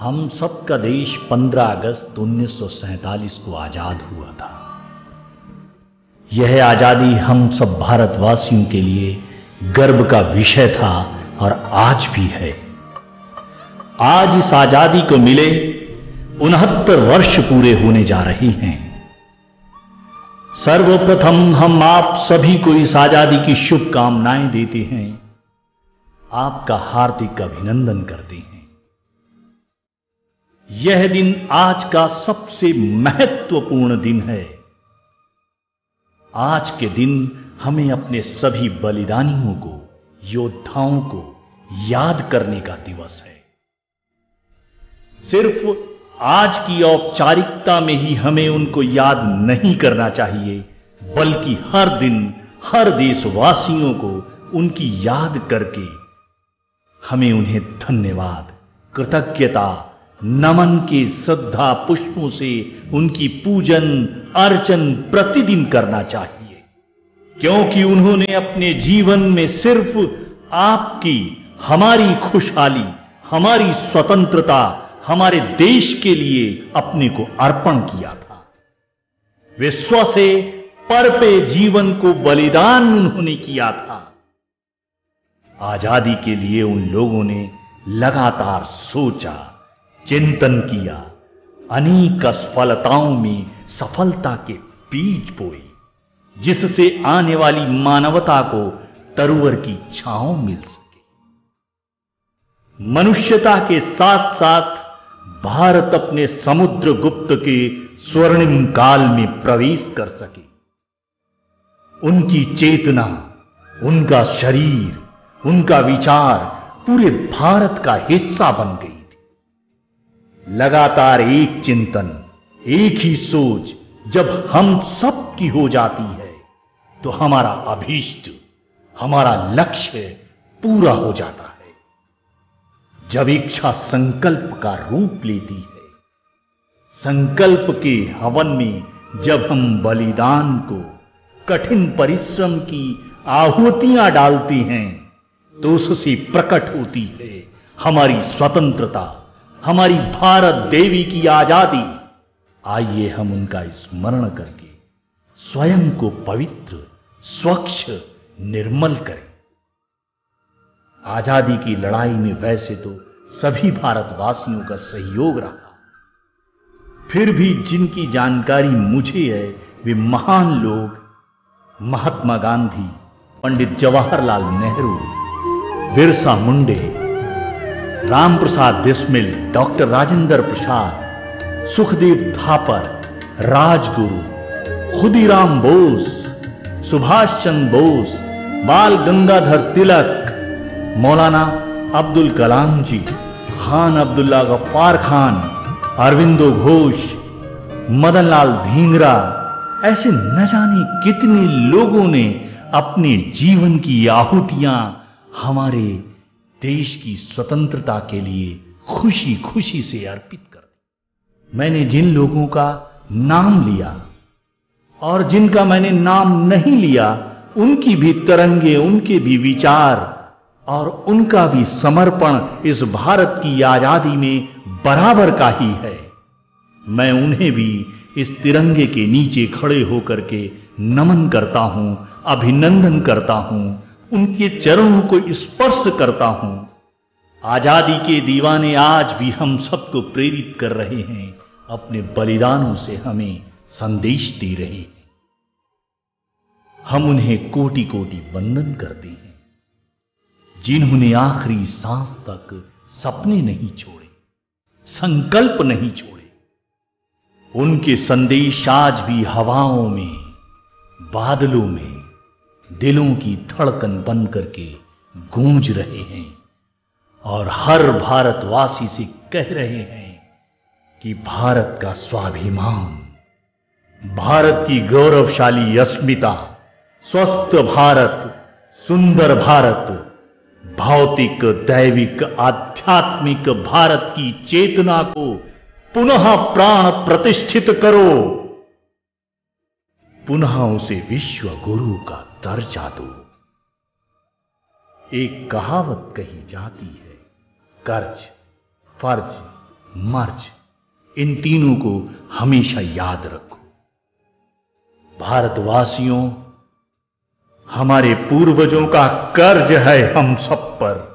हम सबका देश 15 अगस्त 1947 को आजाद हुआ था। यह आजादी हम सब भारतवासियों के लिए गर्व का विषय था और आज भी है। आज इस आजादी को मिले 69 वर्ष पूरे होने जा रहे हैं। सर्वप्रथम हम आप सभी को इस आजादी की शुभकामनाएं देते हैं, आपका हार्दिक अभिनंदन करते हैं। यह दिन आज का सबसे महत्वपूर्ण दिन है। आज के दिन हमें अपने सभी बलिदानियों को, योद्धाओं को याद करने का दिवस है। सिर्फ आज की औपचारिकता में ही हमें उनको याद नहीं करना चाहिए, बल्कि हर दिन हर देशवासियों को उनकी याद करके हमें उन्हें धन्यवाद, कृतज्ञता, नमन के श्रद्धा पुष्पों से उनकी पूजन अर्चन प्रतिदिन करना चाहिए, क्योंकि उन्होंने अपने जीवन में सिर्फ आपकी, हमारी खुशहाली, हमारी स्वतंत्रता, हमारे देश के लिए अपने को अर्पण किया था। वे स्व से पर पे जीवन को बलिदान उन्होंने किया था। आजादी के लिए उन लोगों ने लगातार सोचा, चिंतन किया, अनेक असफलताओं में सफलता के बीज बोए, जिससे आने वाली मानवता को तरुवर की छांव मिल सके। मनुष्यता के साथ साथ भारत अपने समुद्रगुप्त के स्वर्णिम काल में प्रवेश कर सके। उनकी चेतना, उनका शरीर, उनका विचार पूरे भारत का हिस्सा बन गई थी। लगातार एक चिंतन, एक ही सोच जब हम सब की हो जाती है, तो हमारा अभीष्ट, हमारा लक्ष्य पूरा हो जाता है। जब इच्छा संकल्प का रूप लेती है, संकल्प के हवन में जब हम बलिदान को, कठिन परिश्रम की आहुतियां डालते हैं, तो उससे प्रकट होती है हमारी स्वतंत्रता, हमारी भारत देवी की आजादी। आइए हम उनका स्मरण करके स्वयं को पवित्र, स्वच्छ, निर्मल करें। आजादी की लड़ाई में वैसे तो सभी भारतवासियों का सहयोग रहा, फिर भी जिनकी जानकारी मुझे है वे महान लोग महात्मा गांधी, पंडित जवाहरलाल नेहरू, बिरसा मुंडे, राम प्रसाद बिस्मिल, डॉक्टर राजेंद्र प्रसाद, सुखदेव थापर, राजगुरु, खुदीराम बोस, सुभाष चंद्र बोस, बाल गंगाधर तिलक, मौलाना अब्दुल कलाम जी, खान अब्दुल्ला गफ्फार खान, अरविंदो घोष, मदनलाल धींगरा, ऐसे न जाने कितने लोगों ने अपने जीवन की आहुतियां हमारे देश की स्वतंत्रता के लिए खुशी खुशी से अर्पित कर दी। मैंने जिन लोगों का नाम लिया और जिनका मैंने नाम नहीं लिया, उनकी भी तरंगे, उनके भी विचार और उनका भी समर्पण इस भारत की आजादी में बराबर का ही है। मैं उन्हें भी इस तिरंगे के नीचे खड़े होकर के नमन करता हूं, अभिनंदन करता हूं, उनके चरणों को स्पर्श करता हूं। आजादी के दीवाने आज भी हम सबको प्रेरित कर रहे हैं, अपने बलिदानों से हमें संदेश दे रहे हैं। हम उन्हें कोटि कोटि वंदन करते हैं, जिन्होंने आखिरी सांस तक सपने नहीं छोड़े, संकल्प नहीं छोड़े। उनके संदेश आज भी हवाओं में, बादलों में, दिलों की धड़कन बन करके गूंज रहे हैं और हर भारतवासी से कह रहे हैं कि भारत का स्वाभिमान, भारत की गौरवशाली अस्मिता, स्वस्थ भारत, सुंदर भारत, भौतिक, दैविक, आध्यात्मिक भारत की चेतना को पुनः प्राण प्रतिष्ठित करो, पुनः उसे विश्व गुरु का दर्जा दो। एक कहावत कही जाती है, कर्ज, फर्ज, मर्ज, इन तीनों को हमेशा याद रखो। भारतवासियों, हमारे पूर्वजों का कर्ज है हम सब पर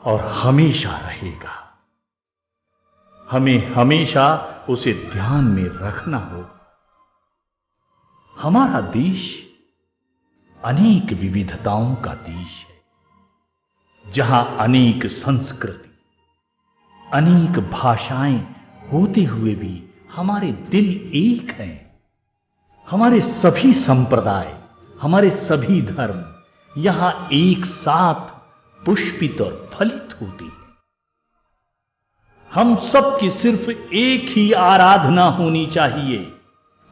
और हमेशा रहेगा। हमें हमेशा उसे ध्यान में रखना होगा। हमारा देश अनेक विविधताओं का देश है, जहां अनेक संस्कृति, अनेक भाषाएं होते हुए भी हमारे दिल एक हैं। हमारे सभी संप्रदाय, हमारे सभी धर्म यहां एक साथ पुष्पित और फलित होते हैं। हम सब की सिर्फ एक ही आराधना होनी चाहिए,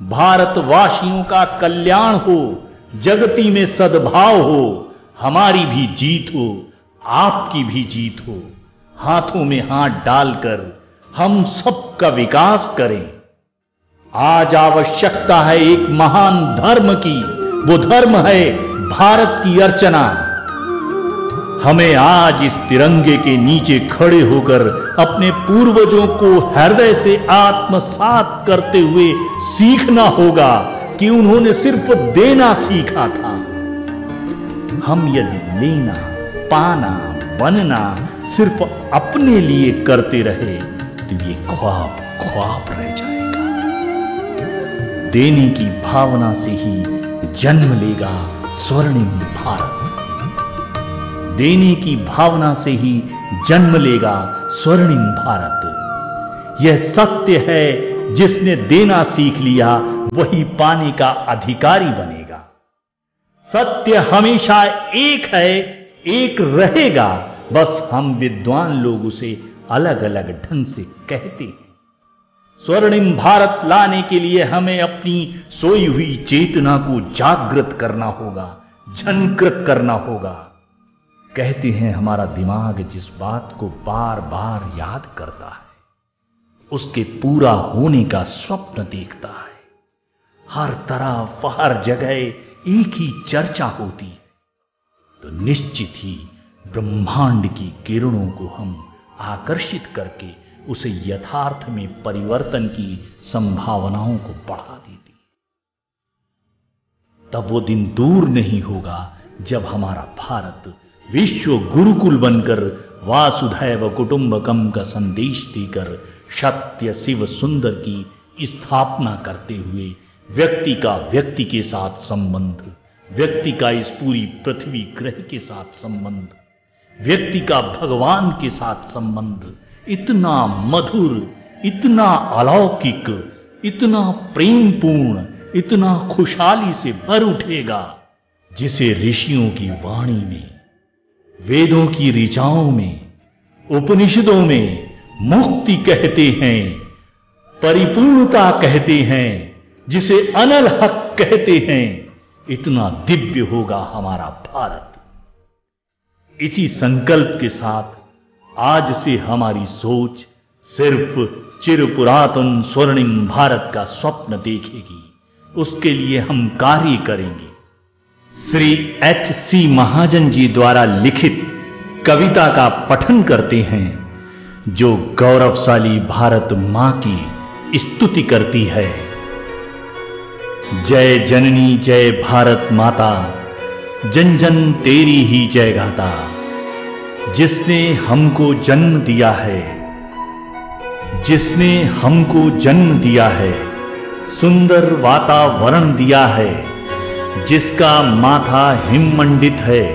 भारतवासियों का कल्याण हो, जगती में सद्भाव हो, हमारी भी जीत हो, आपकी भी जीत हो। हाथों में हाथ डालकर हम सबका विकास करें। आज आवश्यकता है एक महान धर्म की, वो धर्म है भारत की अर्चना। हमें आज इस तिरंगे के नीचे खड़े होकर अपने पूर्वजों को हृदय से आत्मसात करते हुए सीखना होगा कि उन्होंने सिर्फ देना सीखा था। हम यदि लेना, पाना, बनना सिर्फ अपने लिए करते रहे तो ये ख्वाब ख्वाब रह जाएगा। देने की भावना से ही जन्म लेगा स्वर्णिम भारत। देने की भावना से ही जन्म लेगा स्वर्णिम भारत। यह सत्य है, जिसने देना सीख लिया वही पाने का अधिकारी बनेगा। सत्य हमेशा एक है, एक रहेगा, बस हम विद्वान लोग उसे अलग अलग ढंग से कहते हैं। स्वर्णिम भारत लाने के लिए हमें अपनी सोई हुई चेतना को जागृत करना होगा, झंकृत करना होगा। कहते हैं हमारा दिमाग जिस बात को बार बार याद करता है उसके पूरा होने का स्वप्न देखता है। हर तरफ हर जगह एक ही चर्चा होती है, तो निश्चित ही ब्रह्मांड की किरणों को हम आकर्षित करके उसे यथार्थ में परिवर्तन की संभावनाओं को बढ़ा देती। तब वो दिन दूर नहीं होगा जब हमारा भारत विश्व गुरुकुल बनकर वासुधैव कुटुंबकम का संदेश देकर सत्य शिव सुंदर की स्थापना करते हुए व्यक्ति का व्यक्ति के साथ संबंध, व्यक्ति का इस पूरी पृथ्वी ग्रह के साथ संबंध, व्यक्ति का भगवान के साथ संबंध इतना मधुर, इतना अलौकिक, इतना प्रेमपूर्ण, इतना खुशहाली से भर उठेगा, जिसे ऋषियों की वाणी में, वेदों की ऋचाओं में, उपनिषदों में मुक्ति कहते हैं, परिपूर्णता कहते हैं, जिसे अनल हक कहते हैं। इतना दिव्य होगा हमारा भारत। इसी संकल्प के साथ आज से हमारी सोच सिर्फ चिरपुरातन स्वर्णिम भारत का स्वप्न देखेगी। उसके लिए हम कार्य करेंगे। श्री H.C. महाजन जी द्वारा लिखित कविता का पठन करते हैं, जो गौरवशाली भारत मां की स्तुति करती है। जय जननी जय भारत माता, जन जन तेरी ही जय गाता। जिसने हमको जन्म दिया है, जिसने हमको जन्म दिया है, सुंदर वातावरण दिया है, जिसका माथा हिममंडित है,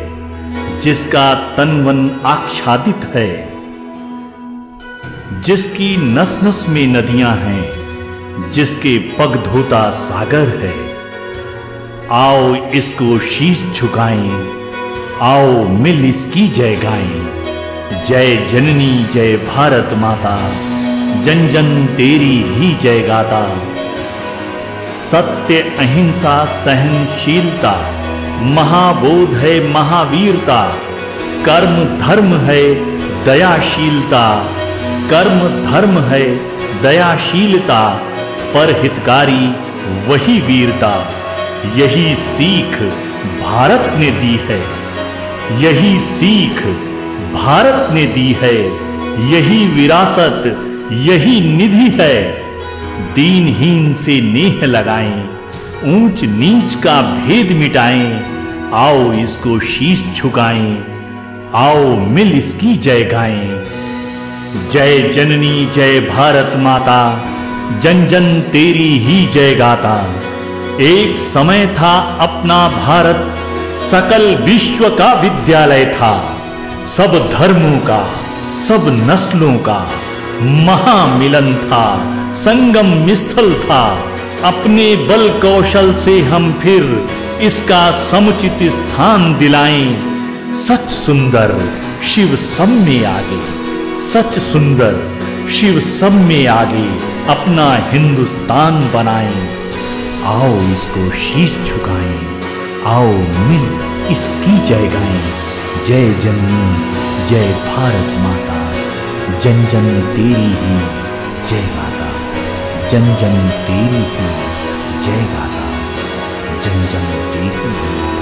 जिसका तनवन आच्छादित है, जिसकी नस नस में नदियां हैं, जिसके पग धोता सागर है। आओ इसको शीश झुकाएं, आओ मिल इसकी जय गाएं। जय जननी जय भारत माता, जन जन तेरी ही जय गाता। सत्य अहिंसा सहनशीलता, महाबोध है महावीरता। कर्म धर्म है दयाशीलता, कर्म धर्म है दयाशीलता। पर हितकारी वही वीरता। यही सीख भारत ने दी है, यही सीख भारत ने दी है। यही विरासत, यही निधि है। दीनहीन से नेह लगाएं, ऊंच नीच का भेद मिटाएं। आओ इसको शीश झुकाएं, आओ मिल इसकी जय गाएं। जय जननी जय भारत माता, जन जन तेरी ही जय गाता। एक समय था अपना भारत, सकल विश्व का विद्यालय था। सब धर्मों का, सब नस्लों का महामिलन था, संगम स्थल था। अपने बल कौशल से हम फिर इसका समुचित स्थान दिलाएं। सच सुंदर शिव सब में आगे, सच सुंदर शिव सब में आगे अपना हिंदुस्तान बनाएं। आओ इसको शीश झुकाएं, आओ मिल इसकी जय गाएं। जय जननी जय भारत माता, जन जन तेरी ही जय गाता। जन जन तेरी ही जय गाता, जन जन तेरी ही